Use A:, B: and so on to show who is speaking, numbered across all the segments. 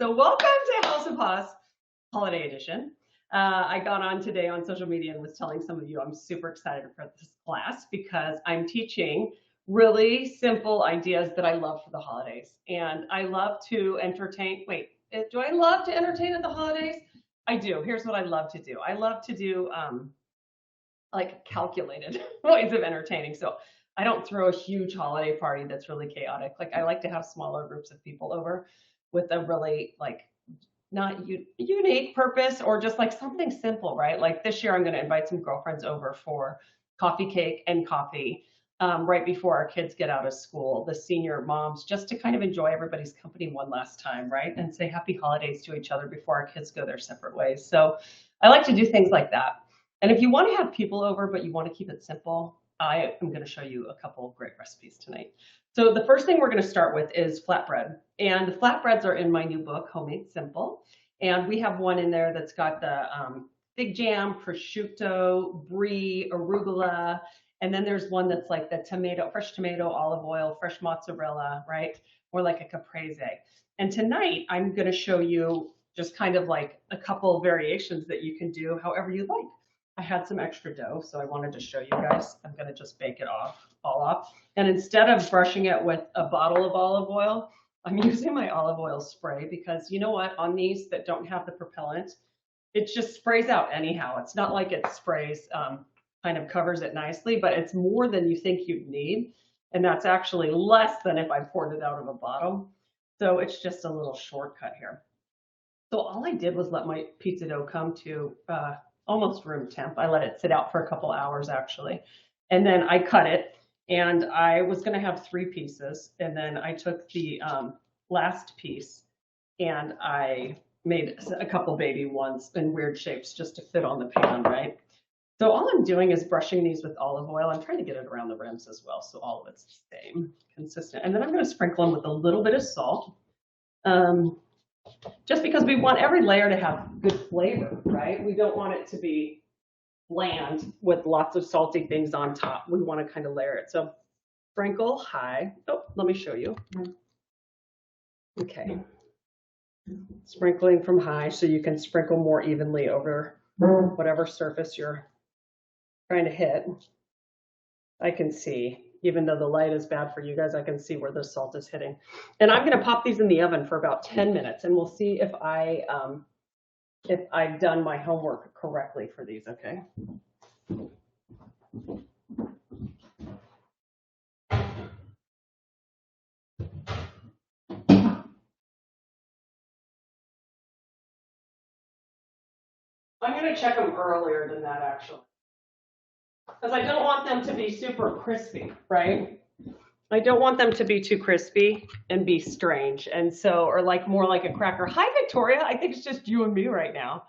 A: So welcome to House of Haas Holiday Edition. I got on today on social media and was telling some of you I'm super excited for this class because I'm teaching really simple ideas that I love for the holidays. And I love to entertain. Wait, do I love to entertain at the holidays? I do. Here's what I love to do. I love to do like calculated ways of entertaining. So I don't throw a huge holiday party that's really chaotic. Like I like to have smaller groups of people over with a really like not unique purpose or just like something simple, right? Like this year, I'm going to invite some girlfriends over for coffee cake and coffee right before our kids get out of school, the senior moms, just to kind of enjoy everybody's company one last time, right? And say happy holidays to each other before our kids go their separate ways. So I like to do things like that. And if you want to have people over, but you want to keep it simple, I am going to show you a couple of great recipes tonight. So the first thing we're going to start with is flatbread. And the flatbreads are in my new book, Homemade Simple. And we have one in there that's got the fig jam, prosciutto, brie, arugula. And then there's one that's like the tomato, fresh tomato, olive oil, fresh mozzarella, right? Or like a caprese. And tonight I'm going to show you just kind of like a couple of variations that you can do however you like. I had some extra dough, so I wanted to show you guys. I'm going to just bake it all off. And instead of brushing it with a bottle of olive oil, I'm using my olive oil spray because you know what? On these that don't have the propellant, it just sprays out anyhow. It's not like it sprays, kind of covers it nicely, but it's more than you think you'd need. And that's actually less than if I poured it out of a bottle. So it's just a little shortcut here. So all I did was let my pizza dough come to almost room temp. I let it sit out for a couple hours actually. And then I cut it and I was going to have 3 pieces. And then I took the last piece and I made a couple baby ones in weird shapes just to fit on the pan, right? So all I'm doing is brushing these with olive oil. I'm trying to get it around the rims as well, so all of it's the same, consistent. And then I'm going to sprinkle them with a little bit of salt. Just because we want every layer to have good flavor, right? We don't want it to be bland with lots of salty things on top. We want to kind of layer it. So sprinkle high. Oh, let me show you. Okay. Sprinkling from high so you can sprinkle more evenly over whatever surface you're trying to hit. I can see, even though the light is bad for you guys, I can see where the salt is hitting. And I'm going to pop these in the oven for about 10 minutes and we'll see if I've done my homework correctly for these, okay? I'm going to check them earlier than that actually, because I don't want them to be super crispy, right? I don't want them to be too crispy and be strange. And so, or like more like a cracker. Hi, Victoria. I think it's just you and me right now.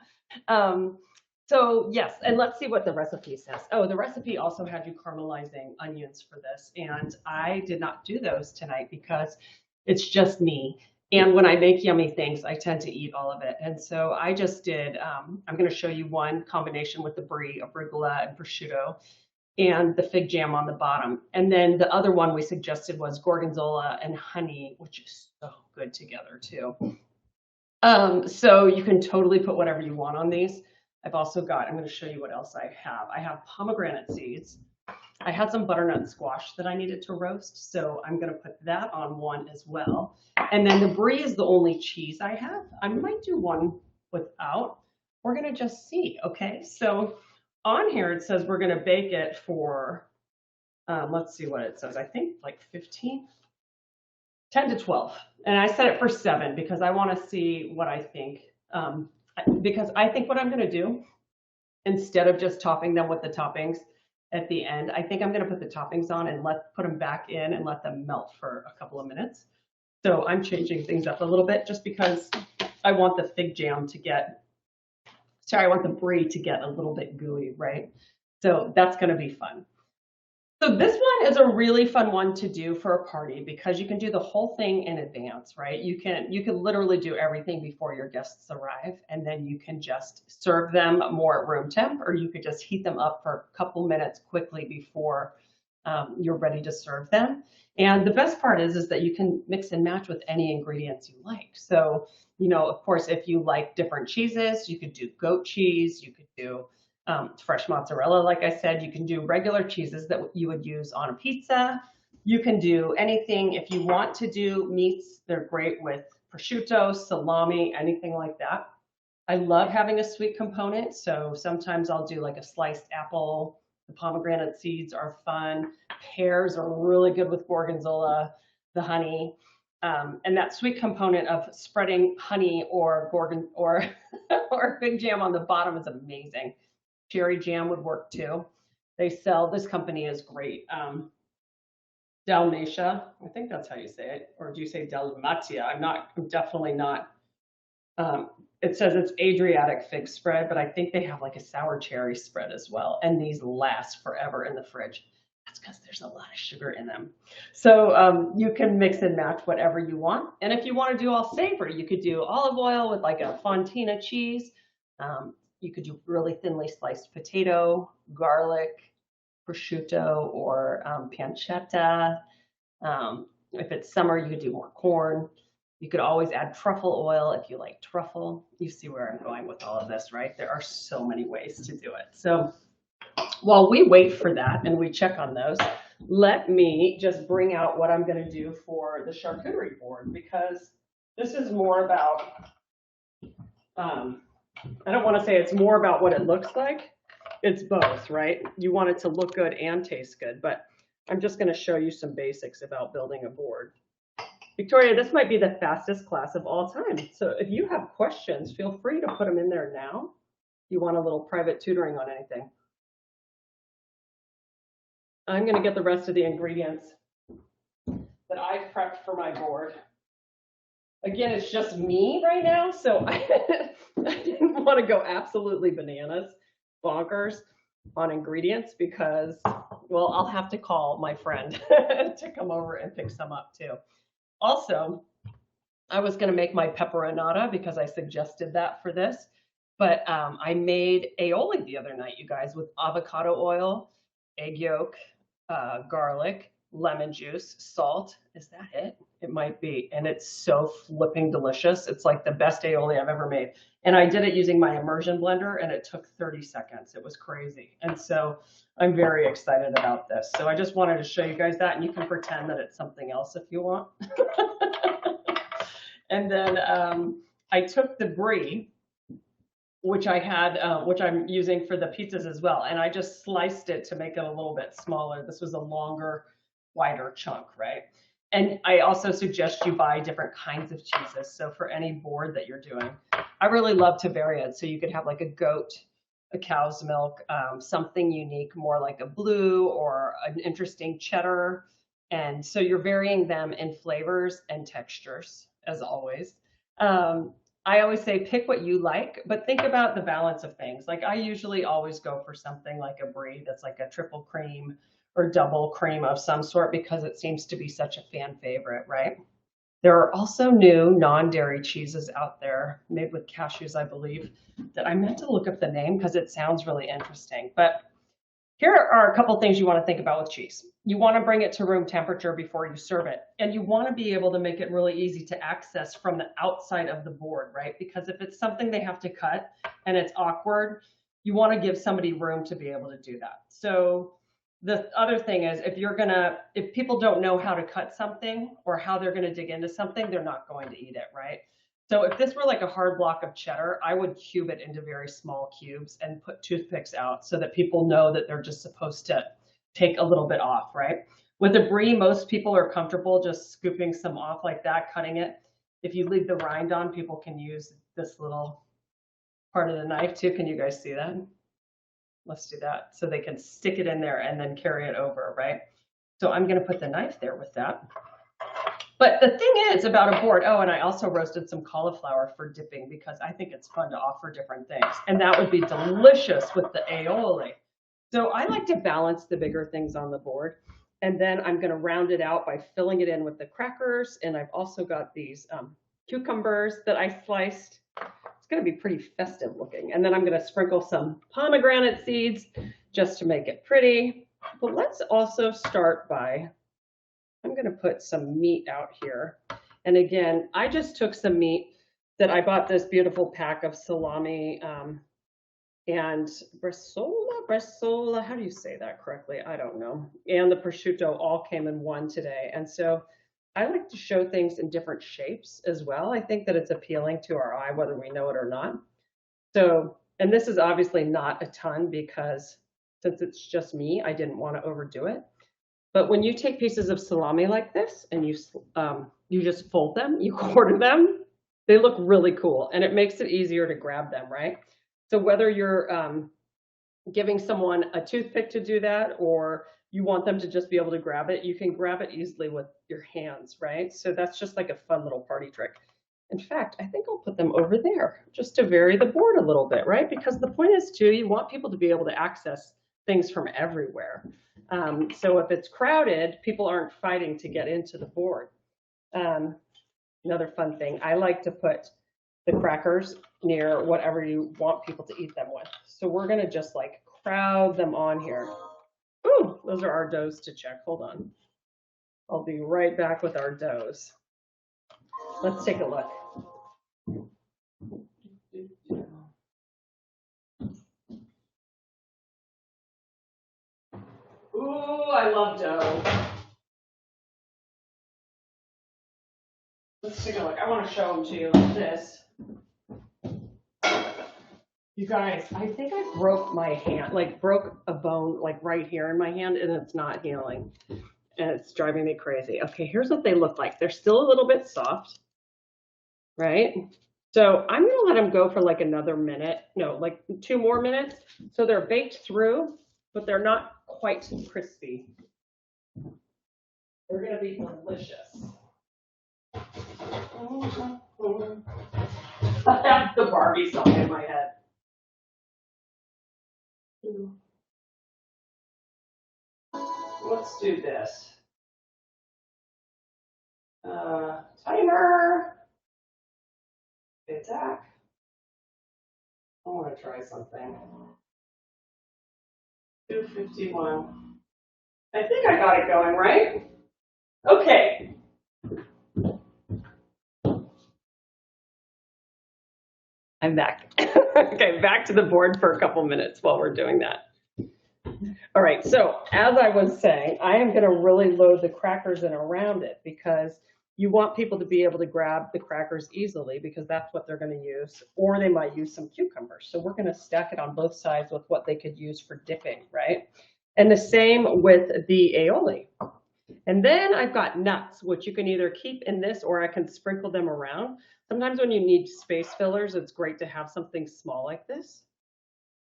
A: So yes, and let's see what the recipe says. Oh, the recipe also had you caramelizing onions for this. And I did not do those tonight because it's just me. And when I make yummy things, I tend to eat all of it. And so I just did, I'm going to show you one combination with the brie, arugula, and prosciutto, and the fig jam on the bottom. And then the other one we suggested was gorgonzola and honey, which is so good together too. So you can totally put whatever you want on these. I've also got, I'm going to show you what else I have. I have pomegranate seeds. I had some butternut squash that I needed to roast, so I'm going to put that on one as well. And then the brie is the only cheese I have. I might do one without. We're going to just see, okay? So on here it says we're going to bake it for, let's see what it says. I think like 10 to 12. And I set it for 7 because I want to see what I think. Because I think what I'm going to do, instead of just topping them with the toppings at the end, I think I'm going to put the toppings on and put them back in and let them melt for a couple of minutes. So I'm changing things up a little bit just because I want the fig jam to get, I want the brie to get a little bit gooey, right? So that's going to be fun. So this one is a really fun one to do for a party because you can do the whole thing in advance, right? You can literally do everything before your guests arrive, and then you can just serve them more at room temp, or you could just heat them up for a couple minutes quickly before you're ready to serve them. And the best part is that you can mix and match with any ingredients you like. So, of course, if you like different cheeses, you could do goat cheese, you could do fresh mozzarella, like I said, you can do regular cheeses that you would use on a pizza. You can do anything. If you want to do meats, they're great with prosciutto, salami, anything like that. I love having a sweet component, so sometimes I'll do like a sliced apple. The pomegranate seeds are fun. Pears are really good with gorgonzola, the honey. And that sweet component of spreading honey or gorgon or fig jam on the bottom is amazing. Cherry jam would work too. They sell, this company is great. Dalmatia, I think that's how you say it. Or do you say Dalmatia? I'm definitely not. It says it's Adriatic fig spread, but I think they have like a sour cherry spread as well. And these last forever in the fridge. That's because there's a lot of sugar in them. So you can mix and match whatever you want. And if you want to do all savory, you could do olive oil with like a fontina cheese. You could do really thinly sliced potato, garlic, prosciutto, or pancetta. If it's summer, you could do more corn. You could always add truffle oil if you like truffle. You see where I'm going with all of this, right? There are so many ways to do it. So while we wait for that and we check on those, let me just bring out what I'm going to do for the charcuterie board, because this is more about, I don't want to say it's more about what it looks like. It's both, right? You want it to look good and taste good, but I'm just going to show you some basics about building a board. Victoria, this might be the fastest class of all time. So if you have questions, feel free to put them in there now. If you want a little private tutoring on anything. I'm going to get the rest of the ingredients that I've prepped for my board. Again, it's just me right now, so I didn't want to go absolutely bananas, bonkers on ingredients because, well, I'll have to call my friend to come over and pick some up too. Also, I was going to make my pepperonata because I suggested that for this, but I made aioli the other night, you guys, with avocado oil, egg yolk, garlic, lemon juice, salt. Is that it? It might be. And it's so flipping delicious. It's like the best aioli I've ever made. And I did it using my immersion blender and it took 30 seconds. It was crazy. And so I'm very excited about this. So I just wanted to show you guys that, and you can pretend that it's something else if you want. And then I took the brie, which I had, which I'm using for the pizzas as well. And I just sliced it to make it a little bit smaller. This was a longer, wider chunk, right? And I also suggest you buy different kinds of cheeses. So for any board that you're doing, I really love to vary it. So you could have like a goat, a cow's milk, something unique, more like a blue or an interesting cheddar. And so you're varying them in flavors and textures, as always. I always say pick what you like, but think about the balance of things. Like I usually always go for something like a brie that's like a triple cream or double cream of some sort because it seems to be such a fan favorite, right? There are also new non-dairy cheeses out there made with cashews, I believe, that I meant to look up the name because it sounds really interesting. But here are a couple things you want to think about with cheese. You want to bring it to room temperature before you serve it. And you want to be able to make it really easy to access from the outside of the board, right? Because if it's something they have to cut and it's awkward, you want to give somebody room to be able to do that. So the other thing is if people don't know how to cut something or how they're going to dig into something, they're not going to eat it, right? So if this were like a hard block of cheddar, I would cube it into very small cubes and put toothpicks out so that people know that they're just supposed to take a little bit off, right? With a brie, most people are comfortable just scooping some off like that, cutting it. If you leave the rind on, people can use this little part of the knife too. Can you guys see that? Let's do that. So they can stick it in there and then carry it over, right? So I'm going to put the knife there with that. But the thing is about a board, oh, and I also roasted some cauliflower for dipping because I think it's fun to offer different things. And that would be delicious with the aioli. So I like to balance the bigger things on the board. And then I'm going to round it out by filling it in with the crackers. And I've also got these cucumbers that I sliced. It's going to be pretty festive looking. And then I'm going to sprinkle some pomegranate seeds just to make it pretty. But let's also start by, I'm going to put some meat out here. And again, I just took some meat that I bought this beautiful pack of salami and bresaola, how do you say that correctly? I don't know. And the prosciutto all came in one today. And so I like to show things in different shapes as well. I think that it's appealing to our eye, whether we know it or not. So, and this is obviously not a ton because since it's just me, I didn't want to overdo it. But when you take pieces of salami like this and you just fold them, you quarter them, they look really cool, and it makes it easier to grab them, right? So whether you're giving someone a toothpick to do that, or you want them to just be able to grab it, you can grab it easily with your hands, right? So that's just like a fun little party trick. In fact, I think I'll put them over there just to vary the board a little bit, right? Because the point is too, you want people to be able to access things from everywhere. So if it's crowded, people aren't fighting to get into the board. Another fun thing, I like to put the crackers near whatever you want people to eat them with. So we're gonna just like crowd them on here. Ooh, those are our doughs to check. Hold on. I'll be right back with our doughs. Let's take a look. Ooh, I love dough. Let's take a look. I want to show them to you like this. You guys, I think I broke my hand, like broke a bone like right here in my hand, and it's not healing. And it's driving me crazy. Okay, here's what they look like. They're still a little bit soft, right? So I'm gonna let them go for like another minute, no, like 2 more minutes. So they're baked through, but they're not quite crispy. They're gonna be delicious. I have the Barbie song in my head. Let's do this. Timer. Attack. I want to try something. 2:51. I think I got it going, right? Okay. I'm back. Okay, back to the board for a couple minutes while we're doing that. All right, so as I was saying, I am going to really load the crackers in around it because you want people to be able to grab the crackers easily because that's what they're going to use, or they might use some cucumbers. So we're going to stack it on both sides with what they could use for dipping, right? And the same with the aioli. And then I've got nuts, which you can either keep in this or I can sprinkle them around. Sometimes when you need space fillers, it's great to have something small like this.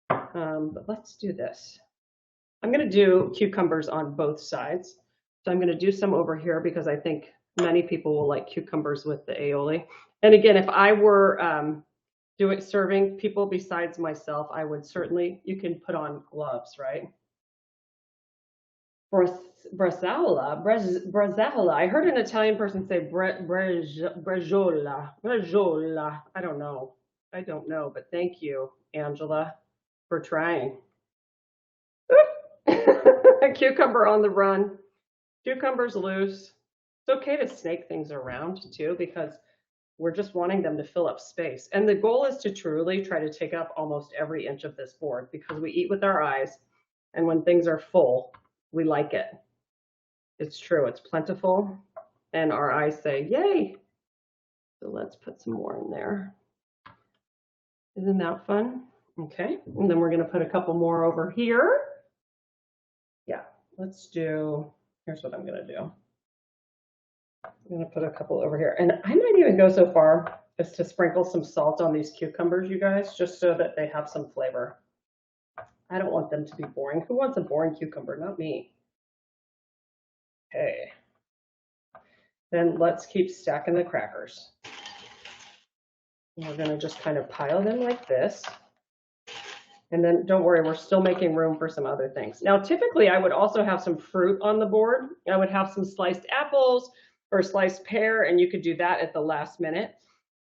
A: But let's do this. I'm going to do cucumbers on both sides. So I'm going to do some over here because I think many people will like cucumbers with the aioli. And again, if I were serving people besides myself, I would certainly, you can put on gloves, right? Bresaola. I heard an Italian person say bresaola. I don't know. But thank you, Angela, for trying. A cucumber on the run. Cucumbers loose. It's okay to snake things around too because we're just wanting them to fill up space. And the goal is to truly try to take up almost every inch of this board because we eat with our eyes, and when things are full, we like it. It's true, it's plentiful, and our eyes say, yay. So let's put some more in there. Isn't that fun? Okay, and then we're gonna put a couple more over here. Yeah, let's do, here's what I'm gonna do. I'm gonna put a couple over here, and I might even go so far as to sprinkle some salt on these cucumbers, you guys, just so that they have some flavor. I don't want them to be boring. Who wants a boring cucumber? Not me. Okay. Then let's keep stacking the crackers. We're gonna just kind of pile them like this. And then don't worry, we're still making room for some other things. Now, typically I would also have some fruit on the board. I would have some sliced apples or sliced pear, and you could do that at the last minute.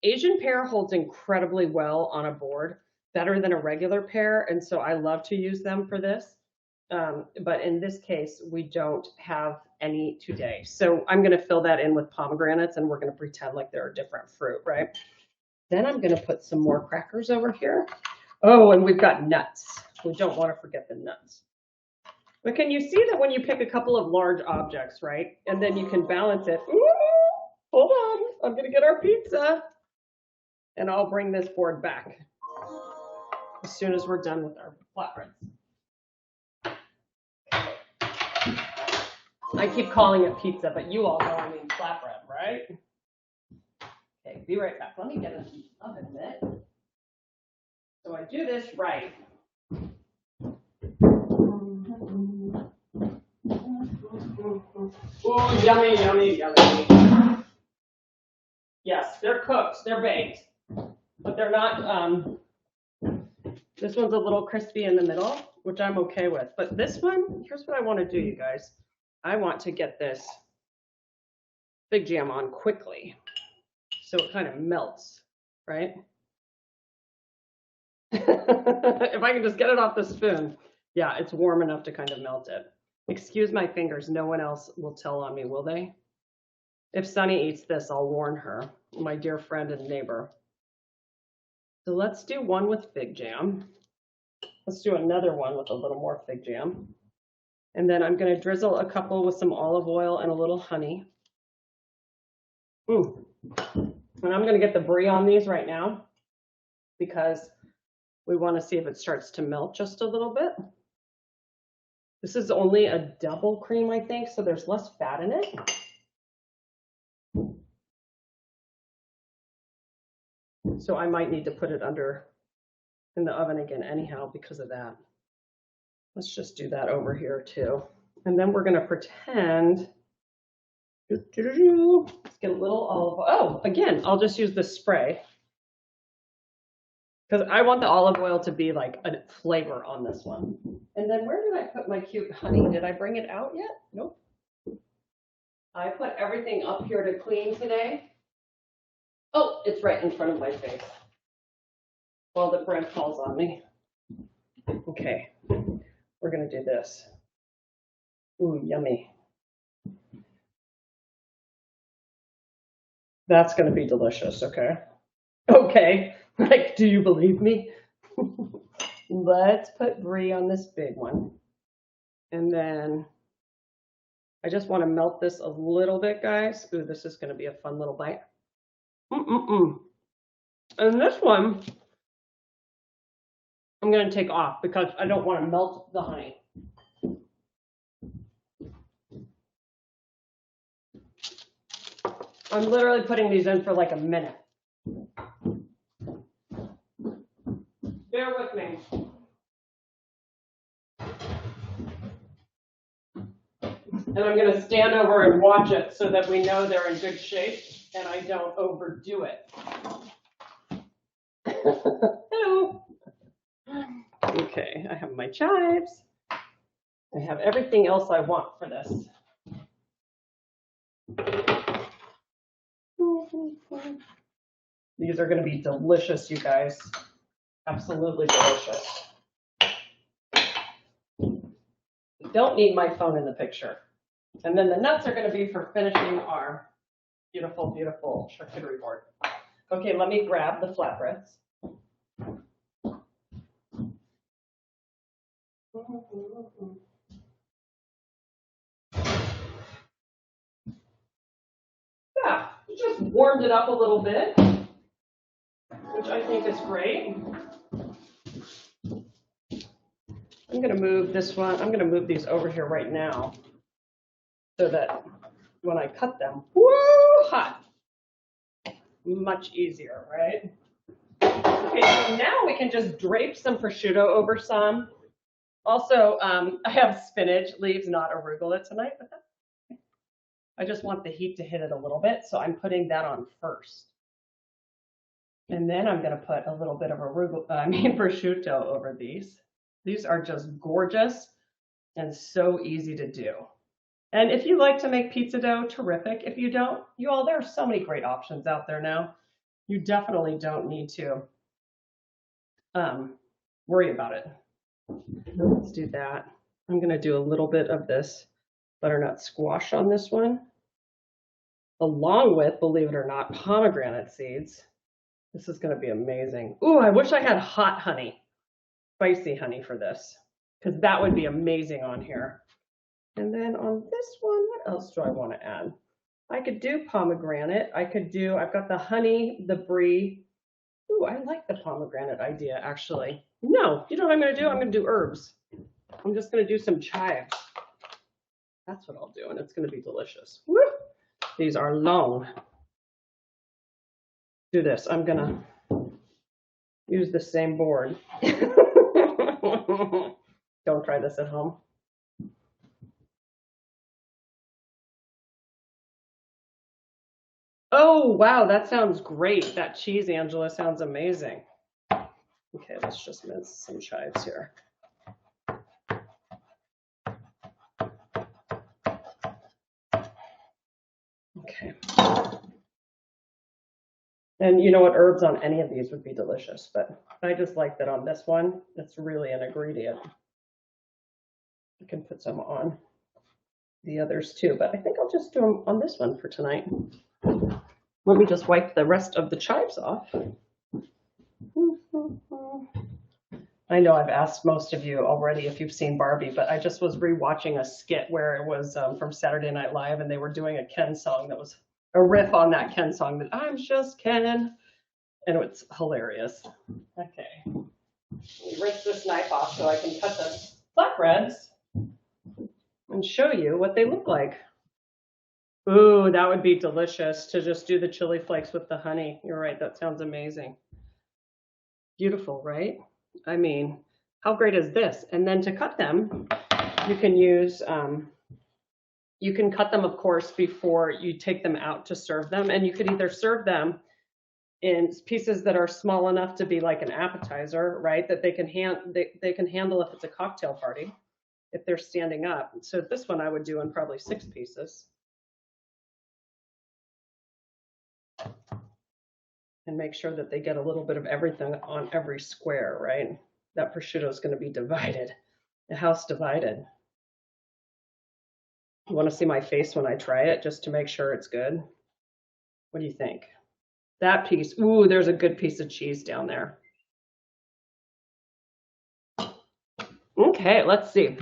A: Asian pear holds incredibly well on a board, better than a regular pear, and so I love to use them for this. But in this case, we don't have any today. So I'm going to fill that in with pomegranates and we're going to pretend like they're a different fruit, right? Then I'm going to put some more crackers over here. Oh, and we've got nuts. We don't want to forget the nuts. But can you see that when you pick a couple of large objects, right? And then you can balance it. Ooh, hold on, I'm going to get our pizza. And I'll bring this board back as soon as we're done with our flatbreads. I keep calling it pizza, but you all know I mean flatbread, right? Okay, be right back. Let me get it in the oven a bit. So I do this right. Oh, yummy, yummy, yummy. Yes, they're cooked, they're baked, but they're not, this one's a little crispy in the middle, which I'm okay with. But this one, here's what I want to do, you guys. I want to get this fig jam on quickly so it kind of melts, right? If I can just get it off the spoon. Yeah, it's warm enough to kind of melt it. Excuse my fingers, no one else will tell on me, will they? If Sunny eats this, I'll warn her, my dear friend and neighbor. So let's do one with fig jam. Let's do another one with a little more fig jam. And then I'm going to drizzle a couple with some olive oil and a little honey. And I'm going to get the brie on these right now because we want to see if it starts to melt just a little bit. This is only a double cream, I think, so there's less fat in it. So I might need to put it in the oven again anyhow because of that. Let's just do that over here too. And then we're going to pretend. Let's get a little olive oil. Oh, again, I'll just use the spray. Because I want the olive oil to be like a flavor on this one. And then where did I put my cute honey? Did I bring it out yet? Nope. I put everything up here to clean today. Oh, it's right in front of my face. While the bread falls on me. Okay, we're gonna do this. Ooh, yummy. That's gonna be delicious, okay? Okay, like, do you believe me? Let's put brie on this big one. And then I just want to melt this a little bit, guys. Ooh, this is going to be a fun little bite. And this one, I'm going to take off because I don't want to melt the honey. I'm literally putting these in for like a minute. Bear with me. And I'm going to stand over and watch it so that we know they're in good shape and I don't overdo it. Hello. Okay, I have my chives. I have everything else I want for this. These are going to be delicious, you guys. Absolutely delicious. Don't need my phone in the picture. And then the nuts are going to be for finishing our beautiful, beautiful charcuterie board. Okay, let me grab the flatbreads. Yeah, just warmed it up a little bit, which I think is great. I'm going to move this one. I'm going to move these over here right now so that when I cut them, woo, hot, much easier, right? Okay, so now we can just drape some prosciutto over some. Also, I have spinach leaves, not arugula tonight, but that's okay. I just want the heat to hit it a little bit, so I'm putting that on first. And then I'm going to put a little bit of prosciutto over these. These are just gorgeous and so easy to do. And if you like to make pizza dough, terrific. If you don't, you all, there are so many great options out there now. You definitely don't need to worry about it. Let's do that. I'm going to do a little bit of this butternut squash on this one, along with, believe it or not, pomegranate seeds. This is going to be amazing. Ooh, I wish I had hot honey, spicy honey for this, because that would be amazing on here. And then on this one, what else do I want to add? I could do pomegranate. I've got the honey, the brie. Ooh, I like the pomegranate idea, actually. No, you know what I'm going to do? I'm going to do herbs. I'm just going to do some chives. That's what I'll do, and it's going to be delicious. Woo! These are long. Do this. I'm going to use the same board. Don't try this at home. Oh, wow, that sounds great. That cheese, Angela, sounds amazing. Okay, let's just mince some chives here. Okay. And you know what, herbs on any of these would be delicious, but I just like that on this one, it's really an ingredient. You can put some on the others too, but I think I'll just do them on this one for tonight. Let me just wipe the rest of the chives off. I know I've asked most of you already if you've seen Barbie, but I just was rewatching a skit where it was from Saturday Night Live, and they were doing a Ken song that was a riff on that Ken song, that I'm just Ken, and it's hilarious. Okay, let me rinse this knife off so I can cut the flatbreads and show you what they look like. Ooh, that would be delicious to just do the chili flakes with the honey. You're right, that sounds amazing. Beautiful, right? I mean, how great is this? And then to cut them, you can use, you can cut them, of course, before you take them out to serve them. And you could either serve them in pieces that are small enough to be like an appetizer, right? That they can handle if it's a cocktail party, if they're standing up. So this one I would do in probably 6 pieces. And make sure that they get a little bit of everything on every square, right? That prosciutto is going to be divided, the house divided. You want to see my face when I try it, just to make sure it's good? What do you think? That piece, ooh, there's a good piece of cheese down there. Okay, let's see.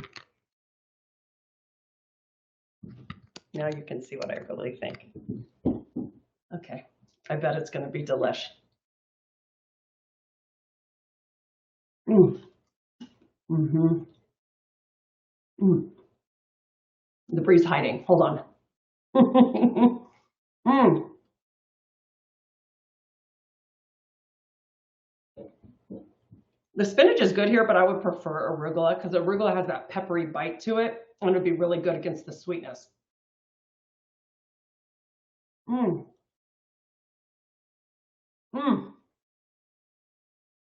A: Now you can see what I really think. Okay, I bet it's going to be delish. Mm-hmm. The brie's hiding. Hold on. The spinach is good here, but I would prefer arugula because arugula has that peppery bite to it, and it would be really good against the sweetness.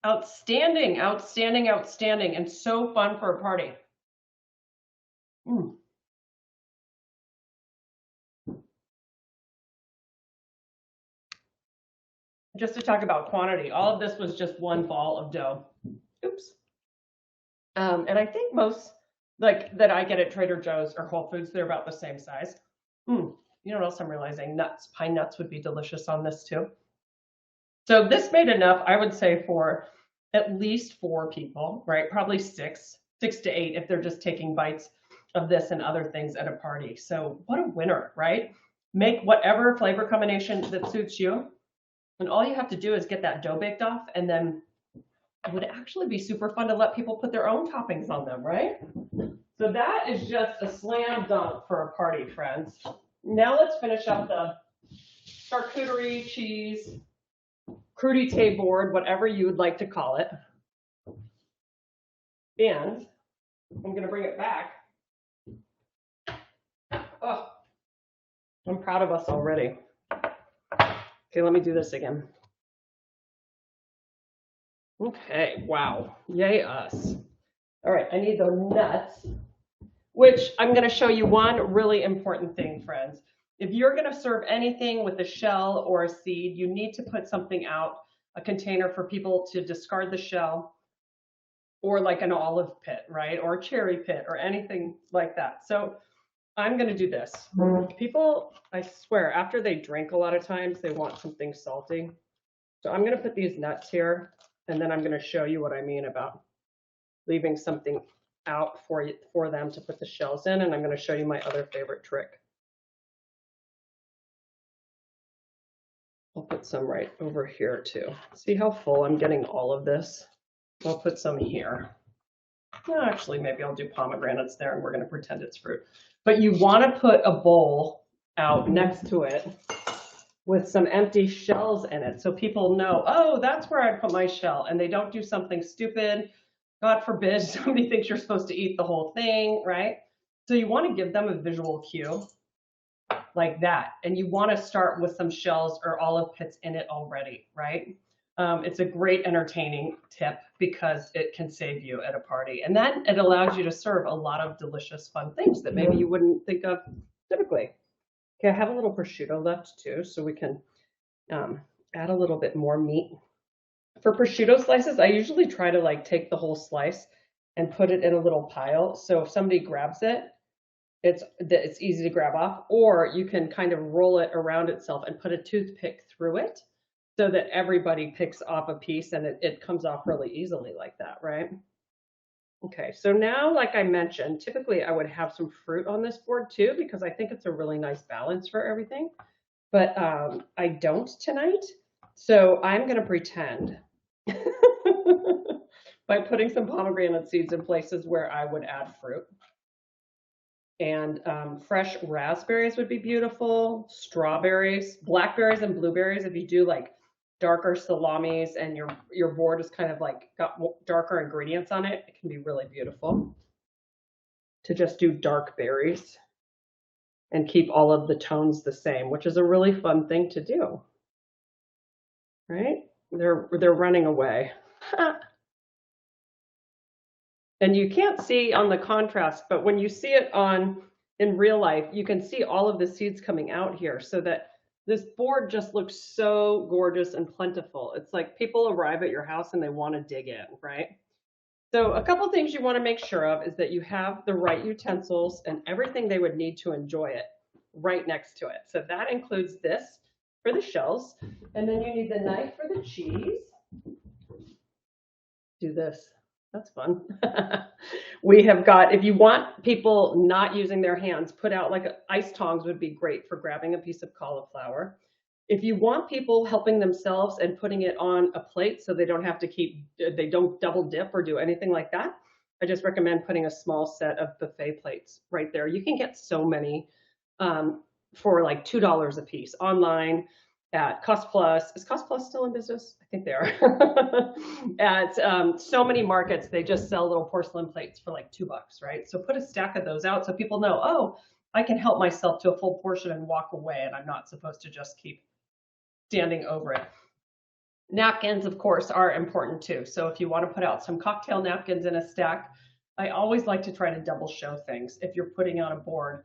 A: Outstanding, outstanding, outstanding, and so fun for a party. Just to talk about quantity, all of this was just one ball of dough. Oops. And I think most like that I get at Trader Joe's or Whole Foods, they're about the same size. You know what else I'm realizing? Nuts, pine nuts would be delicious on this too. So this made enough, I would say, for at least 4 people, right? Probably 6 to 8 if they're just taking bites of this and other things at a party. So what a winner, right? Make whatever flavor combination that suits you. And all you have to do is get that dough baked off, and then it would actually be super fun to let people put their own toppings on them, right? So that is just a slam dunk for a party, friends. Now let's finish up the charcuterie, cheese, crudité board, whatever you would like to call it. And I'm going to bring it back. Oh, I'm proud of us already. Okay, let me do this again. Okay, wow, yay us. All right, I need the nuts, which I'm going to show you one really important thing, friends. If you're going to serve anything with a shell or a seed, you need to put something out, a container for people to discard the shell or like an olive pit, right? Or a cherry pit or anything like that. So I'm going to do this. People, I swear, after they drink a lot of times, they want something salty. So I'm going to put these nuts here, and then I'm going to show you what I mean about leaving something out for them to put the shells in, and I'm going to show you my other favorite trick. I'll put some right over here too. See how full I'm getting all of this? I'll put some here. Well, actually, maybe I'll do pomegranates there, and we're going to pretend it's fruit. But you want to put a bowl out next to it with some empty shells in it so people know, oh, that's where I put my shell, and they don't do something stupid. God forbid somebody thinks you're supposed to eat the whole thing, right? So you want to give them a visual cue like that. And you want to start with some shells or olive pits in it already, right? It's a great entertaining tip because it can save you at a party. And then it allows you to serve a lot of delicious, fun things that maybe you wouldn't think of typically. Okay, I have a little prosciutto left too, so we can add a little bit more meat. For prosciutto slices, I usually try to like take the whole slice and put it in a little pile. So if somebody grabs it, it's easy to grab off, or you can kind of roll it around itself and put a toothpick through it so that everybody picks off a piece and it comes off really easily like that, right? Okay, so now, like I mentioned, typically I would have some fruit on this board too, because I think it's a really nice balance for everything, but I don't tonight. So I'm gonna pretend by putting some pomegranate seeds in places where I would add fruit. And fresh raspberries would be beautiful, strawberries, blackberries and blueberries. If you do like darker salamis and your board is kind of like got darker ingredients on it, it can be really beautiful to just do dark berries and keep all of the tones the same, which is a really fun thing to do, right? They're running away. And you can't see on the contrast, but when you see it in real life, you can see all of the seeds coming out here so that this board just looks so gorgeous and plentiful. It's like people arrive at your house and they want to dig in, right? So a couple things you want to make sure of is that you have the right utensils and everything they would need to enjoy it right next to it. So that includes this for the shells, and then you need the knife for the cheese. Do this. That's fun. We have got, if you want people not using their hands, put out like ice tongs would be great for grabbing a piece of cauliflower. If you want people helping themselves and putting it on a plate so they don't have to they don't double dip or do anything like that, I just recommend putting a small set of buffet plates right there. You can get so many for like $2 a piece online. At Cost Plus. Is Cost Plus still in business? I think they are. At so many markets, they just sell little porcelain plates for like $2, right? So put a stack of those out so people know, oh, I can help myself to a full portion and walk away, and I'm not supposed to just keep standing over it. Napkins, of course, are important too. So if you want to put out some cocktail napkins in a stack, I always like to try to double show things if you're putting on a board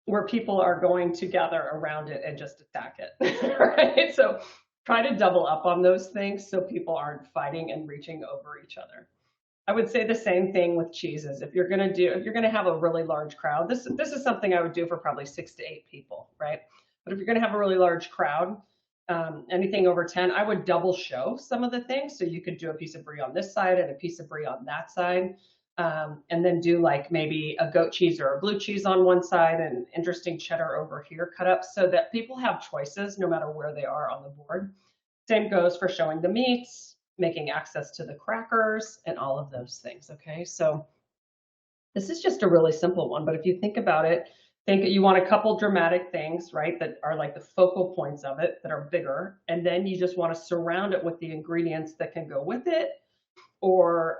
A: where people are going to gather around it and just attack it, right? So try to double up on those things so people aren't fighting and reaching over each other. I would say the same thing with cheeses. If you're gonna have a really large crowd, this is something I would do for probably 6 to 8 people, right? But if you're gonna have a really large crowd, anything over 10, I would double show some of the things. So you could do a piece of brie on this side and a piece of brie on that side. And then do like maybe a goat cheese or a blue cheese on one side and an interesting cheddar over here cut up so that people have choices no matter where they are on the board. Same goes for showing the meats, making access to the crackers, and all of those things, okay? So this is just a really simple one, but if you think about it, think that you want a couple dramatic things, right, that are like the focal points of it that are bigger, and then you just want to surround it with the ingredients that can go with it or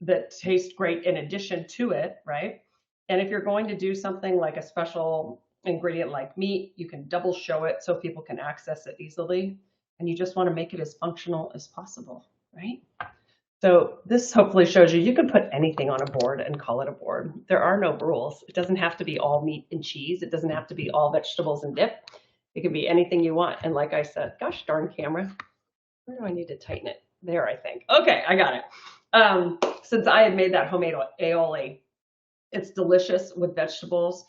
A: that taste great in addition to it, right? And if you're going to do something like a special ingredient like meat, you can double show it so people can access it easily. And you just want to make it as functional as possible, right? So this hopefully shows you can put anything on a board and call it a board. There are no rules. It doesn't have to be all meat and cheese. It doesn't have to be all vegetables and dip. It can be anything you want. And like I said, gosh darn camera, where do I need to tighten it? there, I think. Okay, I got it. Since I had made that homemade aioli, it's delicious with vegetables.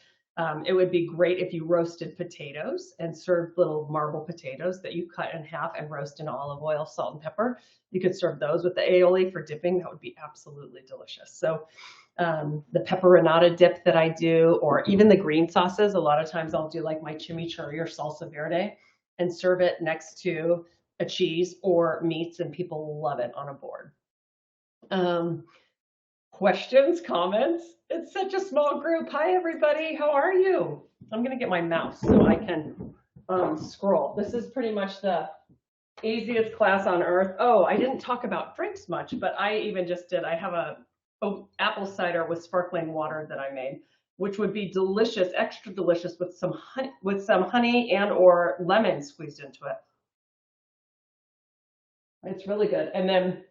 A: It would be great if you roasted potatoes and served little marble potatoes that you cut in half and roast in olive oil, salt, and pepper. You could serve those with the aioli for dipping. That would be absolutely delicious. So the pepperonata dip that I do, or even the green sauces, a lot of times I'll do like my chimichurri or salsa verde and serve it next to a cheese or meats, and people love it on a board. Questions, comments? It's such a small group. Hi, everybody. How are you? I'm going to get my mouse so I can scroll. This is pretty much the easiest class on earth. Oh, I didn't talk about drinks much, but I even just did. I have a apple cider with sparkling water that I made, which would be delicious, extra delicious with some honey and or lemon squeezed into it. It's really good. And then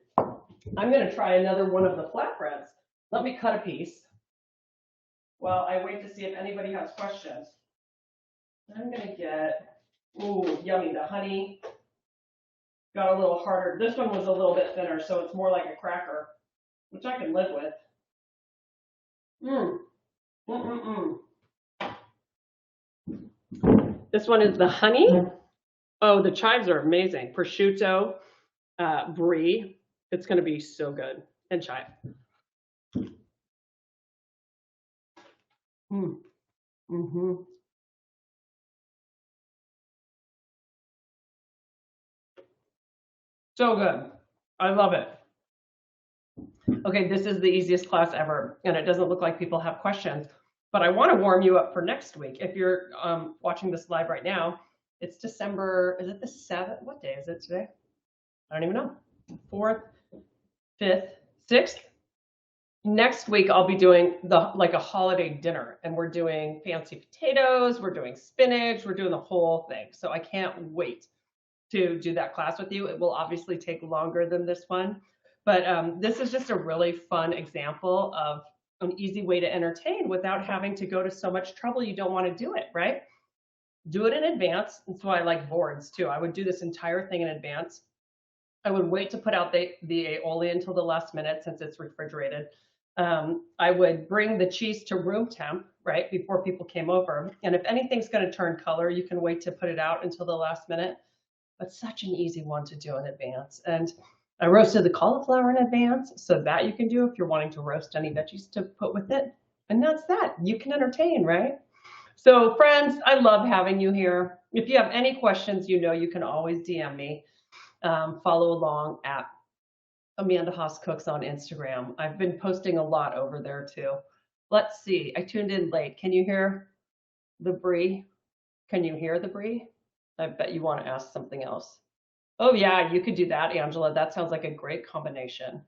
A: I'm going to try another one of the flatbreads. Let me cut a piece while I wait to see if anybody has questions. I'm going to get, ooh, yummy, the honey got a little harder. This one was a little bit thinner, so it's more like a cracker, which I can live with. This one is the honey. Oh, the chives are amazing. Prosciutto, brie. It's going to be so good. And chive. So good. I love it. Okay, this is the easiest class ever, and it doesn't look like people have questions, but I want to warm you up for next week. If you're watching this live right now, it's December, is it the 7th? What day is it today? I don't even know. 4th, 5th, 6th. Next week, I'll be doing like a holiday dinner, and we're doing fancy potatoes, we're doing spinach, we're doing the whole thing. So I can't wait to do that class with you. It will obviously take longer than this one, but this is just a really fun example of an easy way to entertain without having to go to so much trouble you don't want to do it, right? Do it in advance. That's why I like boards too. I would do this entire thing in advance. I would wait to put out the aioli until the last minute since it's refrigerated. I would bring the cheese to room temp, right, before people came over. And if anything's going to turn color, you can wait to put it out until the last minute. But such an easy one to do in advance. And I roasted the cauliflower in advance, so that you can do if you're wanting to roast any veggies to put with it. And that's that. You can entertain, right? So friends, I love having you here. If you have any questions, you know you can always DM me. Follow along at Amanda Haas Cooks on Instagram. I've been posting a lot over there too. Let's see. I tuned in late. Can you hear the brie? Can you hear the brie? I bet you want to ask something else. Oh yeah, you could do that, Angela. That sounds like a great combination.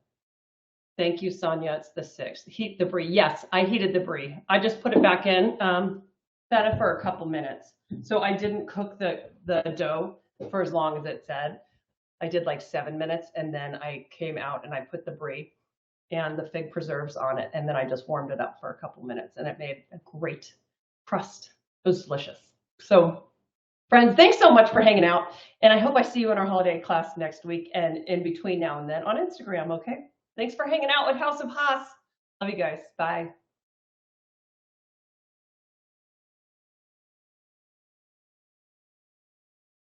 A: Thank you, Sonia. It's the 6th. Heat the brie. Yes, I heated the brie. I just put it back in, fed it for a couple minutes. So I didn't cook the dough for as long as it said. I did like 7 minutes, and then I came out and I put the brie and the fig preserves on it, and then I just warmed it up for a couple minutes, and it made a great crust. It was delicious. So friends, thanks so much for hanging out, and I hope I see you in our holiday class next week and in between now and then on Instagram, okay? Thanks for hanging out with House of Haas. Love you guys. Bye.